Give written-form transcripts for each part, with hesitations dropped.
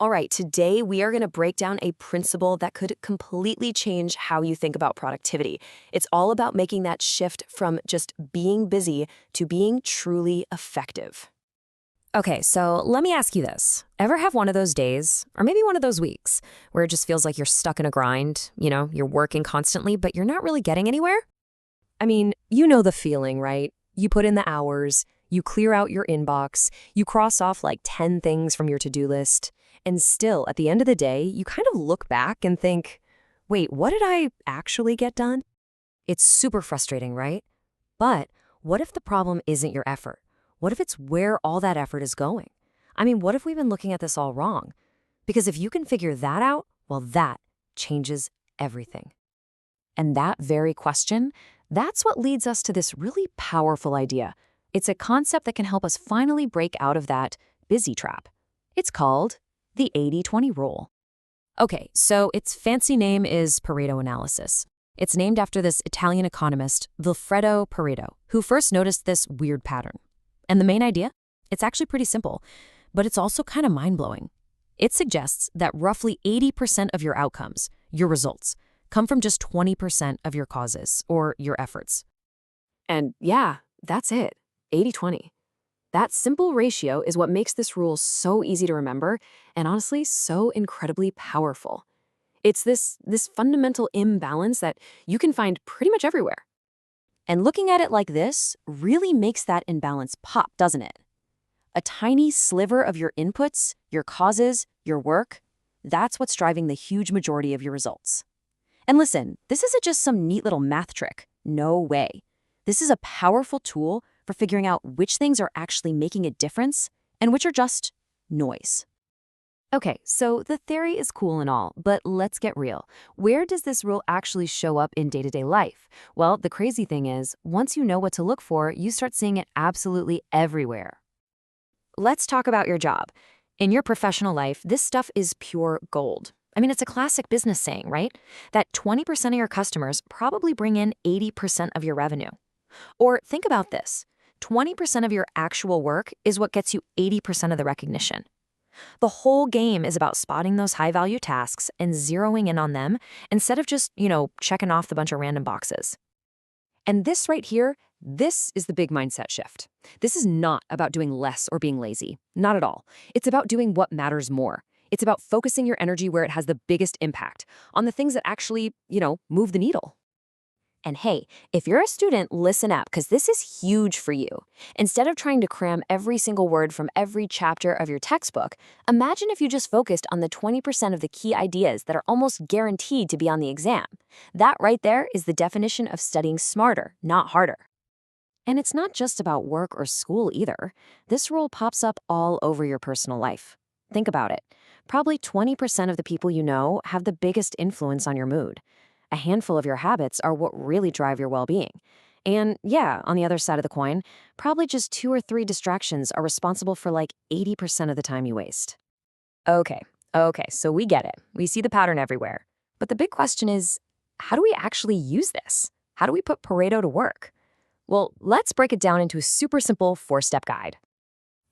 All right, today we are going to break down a principle that could completely change how you think about productivity. It's all about making that shift from just being busy to being truly effective. Okay, so let me ask you this. Ever have one of those days, or maybe one of those weeks, where it just feels like you're stuck in a grind? You're working constantly, but you're not really getting anywhere? I mean, you know the feeling, right? You put in the hours, you clear out your inbox, you cross off like 10 things from your to-do list, and still, at the end of the day, you kind of look back and think, wait, what did I actually get done? It's super frustrating, right? But what if the problem isn't your effort? What if it's where all that effort is going? I mean, what if we've been looking at this all wrong? Because if you can figure that out, well, that changes everything. And that very question, that's what leads us to this really powerful idea. It's a concept that can help us finally break out of that busy trap. It's called the 80-20 rule. Okay, so its fancy name is Pareto analysis. It's named after this Italian economist, Vilfredo Pareto, who first noticed this weird pattern. And the main idea? It's actually pretty simple, but it's also kind of mind-blowing. It suggests that roughly 80% of your outcomes, your results, come from just 20% of your causes or your efforts. And yeah, that's it, 80-20. That simple ratio is what makes this rule so easy to remember and honestly so incredibly powerful. It's this fundamental imbalance that you can find pretty much everywhere. And looking at it like this really makes that imbalance pop, doesn't it? A tiny sliver of your inputs, your causes, your work, that's what's driving the huge majority of your results. And listen, this isn't just some neat little math trick. No way. This is a powerful tool for figuring out which things are actually making a difference and which are just noise. Okay, so the theory is cool and all, but let's get real. Where does this rule actually show up in day-to-day life? Well, the crazy thing is, once you know what to look for, you start seeing it absolutely everywhere. Let's talk about your job. In your professional life, this stuff is pure gold. I mean, it's a classic business saying, right? That 20% of your customers probably bring in 80% of your revenue. Or think about this. 20% of your actual work is what gets you 80% of the recognition. The whole game is about spotting those high-value tasks and zeroing in on them instead of just, checking off the bunch of random boxes. And this right here, this is the big mindset shift. This is not about doing less or being lazy. Not at all. It's about doing what matters more. It's about focusing your energy where it has the biggest impact, on the things that actually, move the needle. And hey, if you're a student, listen up, because this is huge for you. Instead of trying to cram every single word from every chapter of your textbook, imagine if you just focused on the 20% of the key ideas that are almost guaranteed to be on the exam. That right there is the definition of studying smarter, not harder. And it's not just about work or school either. This rule pops up all over your personal life. Think about it. Probably 20% of the people you know have the biggest influence on your mood. A handful of your habits are what really drive your well-being. And yeah, on the other side of the coin, probably just 2 or 3 distractions are responsible for like 80% of the time you waste. Okay, so we get it. We see the pattern everywhere. But the big question is, how do we actually use this? How do we put Pareto to work? Well, let's break it down into a super simple 4-step guide.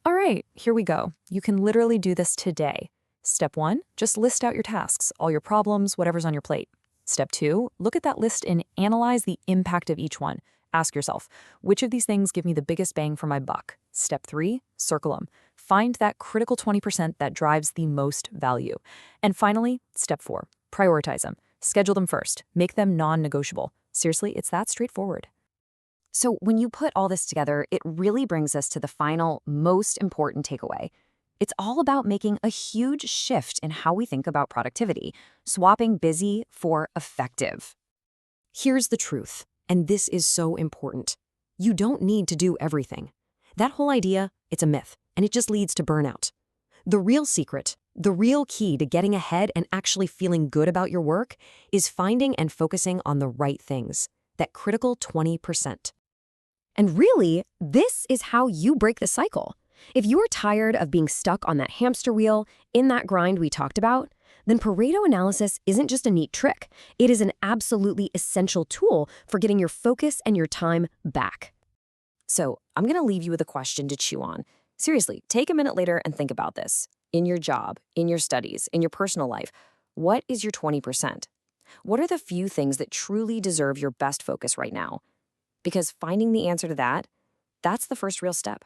All right, here we go. You can literally do this today. Step 1, just list out your tasks, all your problems, whatever's on your plate. Step 2, look at that list and analyze the impact of each one. Ask yourself, which of these things give me the biggest bang for my buck? Step 3, circle them. Find that critical 20% that drives the most value. And finally, step 4, prioritize them. Schedule them first. Make them non-negotiable. Seriously, it's that straightforward. So when you put all this together, it really brings us to the final, most important takeaway. It's all about making a huge shift in how we think about productivity, swapping busy for effective. Here's the truth, and this is so important. You don't need to do everything. That whole idea, it's a myth, and it just leads to burnout. The real secret, the real key to getting ahead and actually feeling good about your work is finding and focusing on the right things, that critical 20%. And really, this is how you break the cycle. If you're tired of being stuck on that hamster wheel, in that grind we talked about, then Pareto analysis isn't just a neat trick. It is an absolutely essential tool for getting your focus and your time back. So I'm going to leave you with a question to chew on. Seriously, take a minute later and think about this. In your job, in your studies, in your personal life, what is your 20%? What are the few things that truly deserve your best focus right now? Because finding the answer to that, that's the first real step.